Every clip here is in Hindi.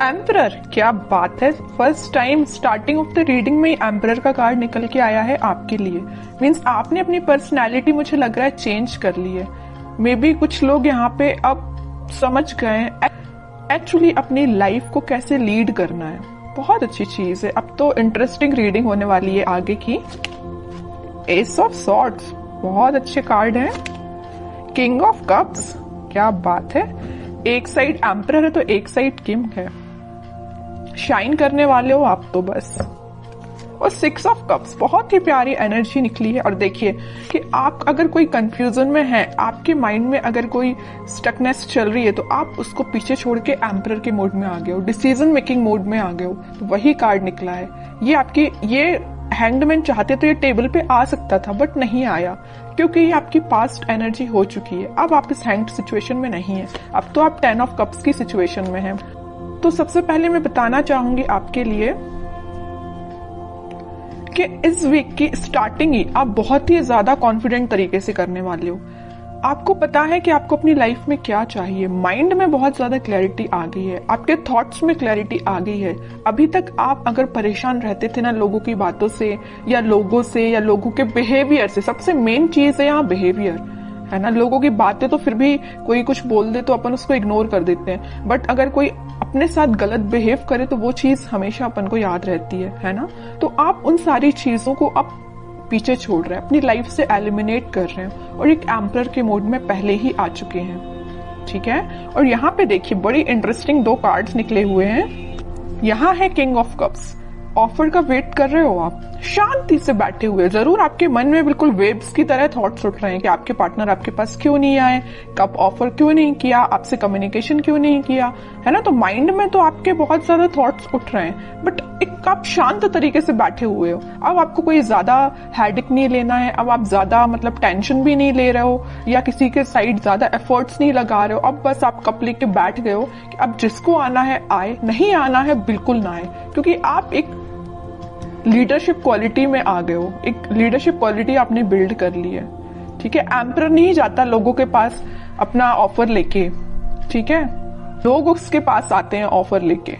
एम्परर, क्या बात है। First time starting of the reading में एम्परर का कार्ड निकल के आया है आपके लिए। मीन्स आपने अपनी पर्सनैलिटी मुझे लग रहा है चेंज कर ली है। मे बी कुछ लोग यहाँ पे अब समझ गए एक्चुअली अपनी लाइफ को कैसे लीड करना है। बहुत अच्छी चीज है। अब तो इंटरेस्टिंग रीडिंग होने वाली है आगे की। एस ऑफ सॉर्ड्स, बहुत अच्छे कार्ड हैं। किंग ऑफ कप्स, क्या बात है। एक साइड एम्परर है तो एक साइड किंग है। शाइन करने वाले हो आप तो बस। और 6 ऑफ कप्स, बहुत ही प्यारी एनर्जी निकली है। और देखिए कि आप अगर कोई कंफ्यूजन में हैं, आपके माइंड में अगर कोई स्टकनेस चल रही है, तो आप उसको पीछे छोड़ के एम्परर के मोड में आ गए हो, डिसीजन मेकिंग मोड में आ गए हो। तो वही कार्ड निकला है। ये हैंगमैन चाहते तो ये टेबल पे आ सकता था, बट नहीं आया, क्योंकि ये आपकी पास्ट एनर्जी हो चुकी है। अब आप इस हैंग्ड सिचुएशन में नहीं है। अब तो आप 10 ऑफ कप्स की सिचुएशन में हैं। तो सबसे पहले मैं बताना चाहूंगी आपके लिए कि इस वीक की स्टार्टिंग ही आप बहुत ही ज्यादा कॉन्फिडेंट तरीके से करने वाले हो। आपको पता है कि आपको अपनी लाइफ में क्या चाहिए। माइंड में बहुत ज्यादा क्लैरिटी आ गई है, आपके थॉट्स में क्लैरिटी आ गई है। अभी तक आप अगर परेशान रहते थे ना लोगों की बातों से या लोगों के बिहेवियर से, सबसे मेन चीज है यहाँ बिहेवियर, है ना। लोगों की बातें तो फिर भी कोई कुछ बोल दे तो अपन उसको इग्नोर कर देते हैं, बट अगर कोई अपने साथ गलत बिहेव करे तो वो चीज हमेशा अपन को याद रहती है ना। तो आप उन सारी चीजों को अब पीछे छोड़ रहे हैं, अपनी लाइफ से एलिमिनेट कर रहे हैं और एक एम्परर के मोड में पहले ही आ चुके हैं, ठीक है। और यहाँ पे देखिए बड़ी इंटरेस्टिंग 2 कार्ड्स निकले हुए हैं। यहाँ है किंग ऑफ कप्स। ऑफर का वेट कर रहे हो आप, शांति से बैठे हुए। जरूर आपके मन में बिल्कुल वेव्स की तरह थॉट्स उठ रहे हैं कि आपके पार्टनर आपके पास क्यों नहीं आए, कब ऑफर क्यों नहीं किया, आपसे कम्युनिकेशन क्यों नहीं किया, है ना। तो माइंड में तो आपके बहुत ज्यादा थॉट्स उठ रहे हैं, बट एक आप शांत तरीके से बैठे हुए हो। अब आपको कोई ज्यादा हेडेक नहीं लेना है। अब आप ज्यादा टेंशन भी नहीं ले रहे हो या किसी के साइड ज्यादा एफर्ट्स नहीं लगा रहे हो। अब बस आप कप लेके बैठ गए हो कि अब जिसको आना है आए, नहीं आना है बिल्कुल ना आए, क्योंकि आप एक लीडरशिप क्वालिटी में आ गए हो। एक लीडरशिप क्वालिटी आपने बिल्ड कर ली है, ठीक है। एम्परर नहीं जाता लोगों के पास अपना ऑफर लेके, ठीक है। लोग उसके पास आते हैं ऑफर लेके,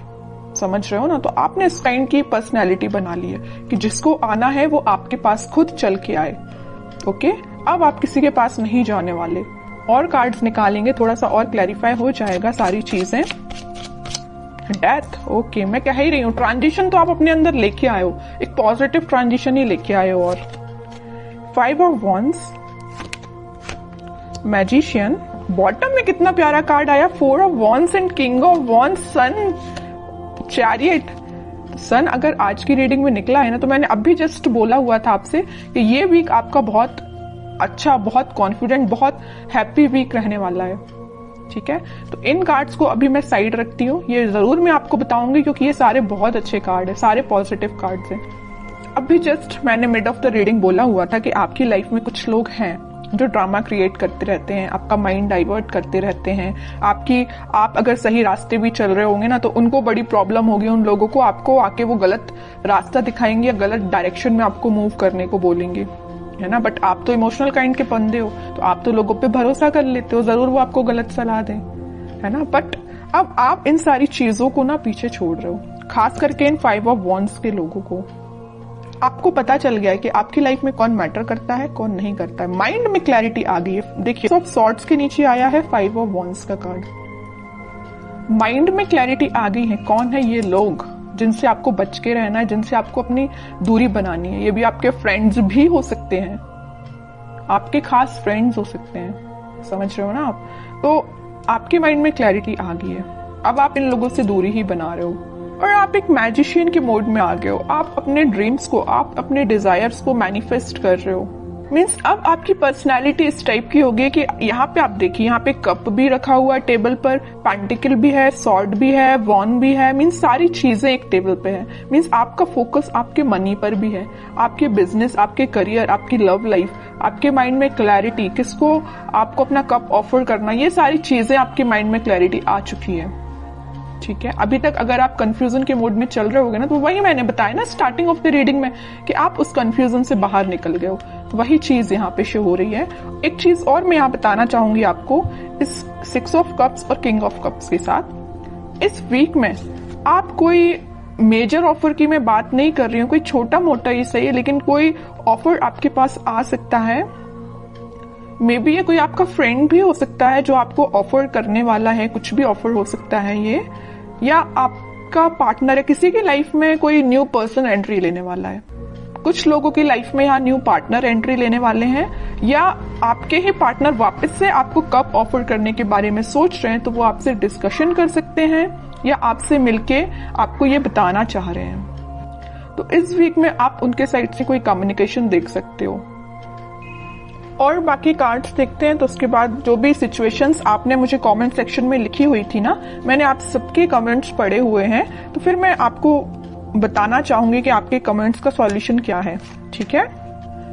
समझ रहे हो ना। तो आपने इस काइंड की पर्सनैलिटी बना ली है कि जिसको आना है वो आपके पास खुद चल के आए, ओके। अब आप किसी के पास नहीं जाने वाले। और कार्ड्स निकालेंगे, थोड़ा सा और क्लैरिफाई हो जाएगा सारी चीजें। Death, okay. मैं कह ही रही हूँ ट्रांजिशन तो आप अपने अंदर लेके आए हो, एक पॉजिटिव ट्रांजिशन ही लेके आए हो। और 5 ऑफ वॉन्ड्स, मैजिशियन। बॉटम में कितना प्यारा कार्ड आया, 4 of wands and king of wands, sun, chariot. Sun अगर आज की रीडिंग में निकला है ना, तो मैंने अभी जस्ट बोला हुआ था आपसे कि ये वीक आपका बहुत अच्छा, बहुत कॉन्फिडेंट, बहुत हैप्पी वीक रहने वाला है, ठीक है। तो इन कार्ड्स को अभी मैं साइड रखती हूँ। ये जरूर मैं आपको बताऊंगी क्योंकि ये सारे बहुत अच्छे कार्ड है, सारे पॉजिटिव कार्ड्स हैं। अभी जस्ट मैंने मिड ऑफ द रीडिंग बोला हुआ था कि आपकी लाइफ में कुछ लोग हैं जो ड्रामा क्रिएट करते रहते हैं, आपका माइंड डाइवर्ट करते रहते हैं। आप अगर सही रास्ते भी चल रहे होंगे ना, तो उनको बड़ी प्रॉब्लम होगी। उन लोगों को आपको आके वो गलत रास्ता दिखाएंगे या गलत डायरेक्शन में आपको मूव करने को बोलेंगे, है ना। बट आप तो इमोशनल काइंड के बंदे हो, तो आप तो लोगों पे भरोसा कर लेते हो, जरूर वो आपको गलत सलाह दें, है ना। बट अब आप इन सारी चीजों को ना पीछे छोड़ रहे हो, खास करके इन 5 ऑफ वॉन्ड्स के लोगों को। आपको पता चल गया है कि आपकी लाइफ में कौन मैटर करता है, कौन नहीं करता है। माइंड में क्लैरिटी आ गई है। देखिए ऑफ सॉर्ड्स के नीचे आया है 5 ऑफ वॉन्ड्स का कार्ड। माइंड में क्लैरिटी आ गई है। कौन है ये लोग जिनसे आपको बच के रहना है, जिनसे आपको अपनी दूरी बनानी है। ये भी आपके फ्रेंड्स भी हो सकते हैं, आपके खास फ्रेंड्स हो सकते हैं, समझ रहे हो ना आप। तो आपके माइंड में क्लैरिटी आ गई है। अब आप इन लोगों से दूरी ही बना रहे हो और आप एक मैजिशियन के मोड में आ गए हो। आप अपने ड्रीम्स को, आप अपने डिजायर्स को मैनिफेस्ट कर रहे हो। मीन्स अब आपकी पर्सनालिटी इस टाइप की होगी कि यहाँ पे आप देखिए, यहाँ पे कप भी रखा हुआ है टेबल पर, पेंटिकल भी है, सॉर्ड भी है, वॉन भी है। मीन्स सारी चीजें एक टेबल पे है। मीन्स आपका फोकस आपके मनी पर भी है, आपके बिजनेस, आपके करियर, आपकी लव लाइफ, आपके माइंड में क्लैरिटी, किसको आपको अपना कप ऑफर करना, ये सारी चीजें आपके माइंड में क्लैरिटी आ चुकी है, ठीक है। अभी तक अगर आप कंफ्यूजन के मोड में चल रहे होगे ना, तो वही मैंने बताया ना स्टार्टिंग ऑफ द रीडिंग में कि आप उस कंफ्यूजन से बाहर निकल गए हो। तो वही चीज यहाँ पे शो हो रही है। एक चीज और मैं यहाँ बताना चाहूंगी आपको, इस 6 ऑफ कप्स और किंग ऑफ कप्स के साथ इस वीक में आप कोई मेजर ऑफर की मैं बात नहीं कर रही हूँ, कोई छोटा मोटा ही सही है, लेकिन कोई ऑफर आपके पास आ सकता है। मे बी ये कोई आपका फ्रेंड भी हो सकता है जो आपको ऑफर करने वाला है, कुछ भी ऑफर हो सकता है ये, या आपका पार्टनर है, किसी की लाइफ में कोई न्यू पर्सन एंट्री लेने वाला है। कुछ लोगों की लाइफ में यहाँ न्यू पार्टनर एंट्री लेने वाले हैं, या आपके ही पार्टनर वापस से आपको कब ऑफर करने के बारे में सोच रहे हैं, तो वो आपसे डिस्कशन कर सकते हैं या आपसे मिलके आपको ये बताना चाह रहे हैं। तो इस वीक में आप उनके साइड से कोई कम्युनिकेशन देख सकते हो। और बाकी कार्ड्स देखते हैं, तो उसके बाद जो भी सिचुएशंस आपने मुझे कमेंट सेक्शन में लिखी हुई थी ना, मैंने आप सबके कमेंट्स पढ़े हुए हैं, तो फिर मैं आपको बताना चाहूंगी कि आपके कमेंट्स का सॉल्यूशन क्या है। ठीक है,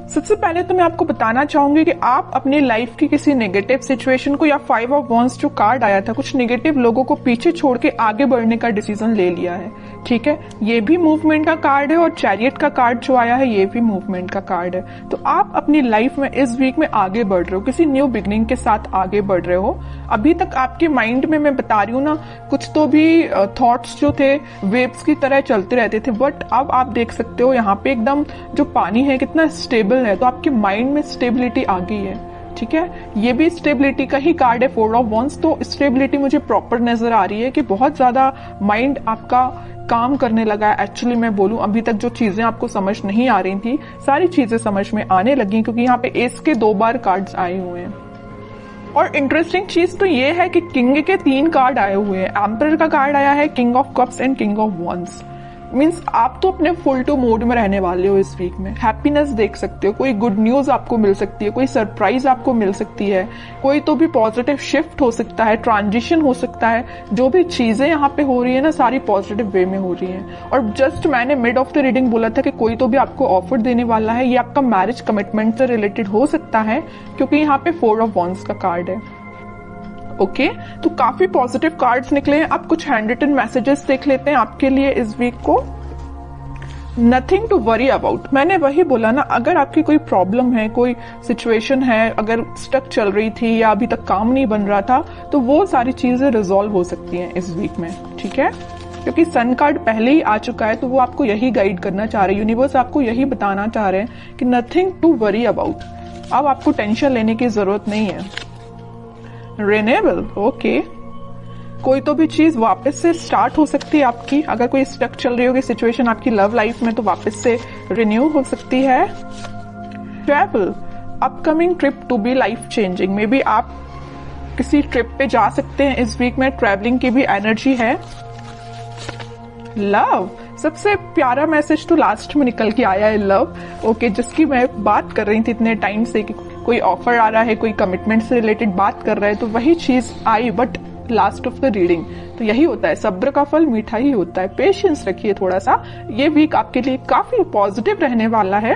सबसे पहले तो मैं आपको बताना चाहूंगी कि आप अपनी लाइफ की किसी नेगेटिव सिचुएशन को, या 5 ऑफ वॉन्ड्स जो कार्ड आया था, कुछ नेगेटिव लोगों को पीछे छोड़ के आगे बढ़ने का डिसीजन ले लिया है। ठीक है, ये भी मूवमेंट का कार्ड है, और चैरियट का कार्ड जो आया है ये भी मूवमेंट का कार्ड है। तो आप अपनी लाइफ में इस वीक में आगे बढ़ रहे हो, किसी न्यू बिगनिंग के साथ आगे बढ़ रहे हो। अभी तक आपके माइंड में, मैं बता रही हूँ ना, कुछ तो भी थॉट्स जो थे वेव्स की तरह चलते रहते थे, बट अब आप देख सकते हो यहाँ पे एकदम जो पानी है कितना स्टेबल है, तो आपके माइंड में स्टेबिलिटी आ गई है। ठीक है, ये भी स्टेबिलिटी का ही कार्ड है, 4 ऑफ वॉन्ड्स। तो स्टेबिलिटी मुझे प्रॉपर नजर आ रही है कि बहुत ज्यादा माइंड आपका काम करने लगा है। एक्चुअली मैं बोलूं, अभी तक जो चीजें आपको समझ नहीं आ रही थी, सारी चीजें समझ में आने लगी, क्योंकि यहाँ पे एस के 2 बार कार्ड्स आए हुए हैं। और इंटरेस्टिंग चीज तो ये है कि किंग के 3 कार्ड आए हुए हैं। एम्परर का कार्ड आया है, king of cups and king of wands. Means आप तो अपने फुल टू मोड में रहने वाले हो इस वीक में। हैप्पीनेस देख सकते हो, कोई गुड न्यूज आपको मिल सकती है, कोई सरप्राइज आपको मिल सकती है, कोई तो भी पॉजिटिव शिफ्ट हो सकता है, ट्रांजिशन हो सकता है। जो भी चीजें यहाँ पे हो रही है ना, सारी पॉजिटिव वे में हो रही हैं। और जस्ट मैंने मिड ऑफ द रीडिंग बोला था कि कोई तो भी आपको ऑफर देने वाला है, ये आपका मैरिज कमिटमेंट से रिलेटेड हो सकता है, क्योंकि यहाँ पे 4 ऑफ वॉन्ड्स का कार्ड है। ओके, तो काफी पॉजिटिव कार्ड्स निकले हैं। अब कुछ हैंड रिटन मैसेजेस देख लेते हैं आपके लिए इस वीक को। नथिंग टू वरी अबाउट, मैंने वही बोला ना, अगर आपकी कोई प्रॉब्लम है, कोई सिचुएशन है, अगर स्टक चल रही थी या अभी तक काम नहीं बन रहा था, तो वो सारी चीजें रिजॉल्व हो सकती हैं इस वीक में। ठीक है, क्योंकि सन कार्ड पहले ही आ चुका है, तो वो आपको यही गाइड करना चाह रहे हैं, यूनिवर्स आपको यही बताना चाह रहे हैं कि नथिंग टू वरी अबाउट। अब आपको टेंशन लेने की जरूरत नहीं है। रिन्यूएबल, ओके, कोई तो भी चीज वापस से स्टार्ट हो सकती है आपकी। अगर कोई स्टक चल रही होगी सिचुएशन आपकी लव लाइफ में, तो वापस से रिन्यू हो सकती है। Travel, upcoming trip to be life changing, maybe आप किसी ट्रिप पे जा सकते हैं इस वीक में, ट्रैवलिंग की भी एनर्जी है। लव, सबसे प्यारा मैसेज तो लास्ट में निकल के आया है, लव। ओके, जिसकी मैं बात कर रही थी इतने टाइम से कि कोई ऑफर आ रहा है, कोई कमिटमेंट से रिलेटेड बात कर रहा है, तो वही चीज आई, but last of the reading. तो यही होता है, सब्र का फल मीठा ही होता है। पेशेंस रखिए थोड़ा सा, ये वीक आपके लिए काफी पॉजिटिव रहने वाला है।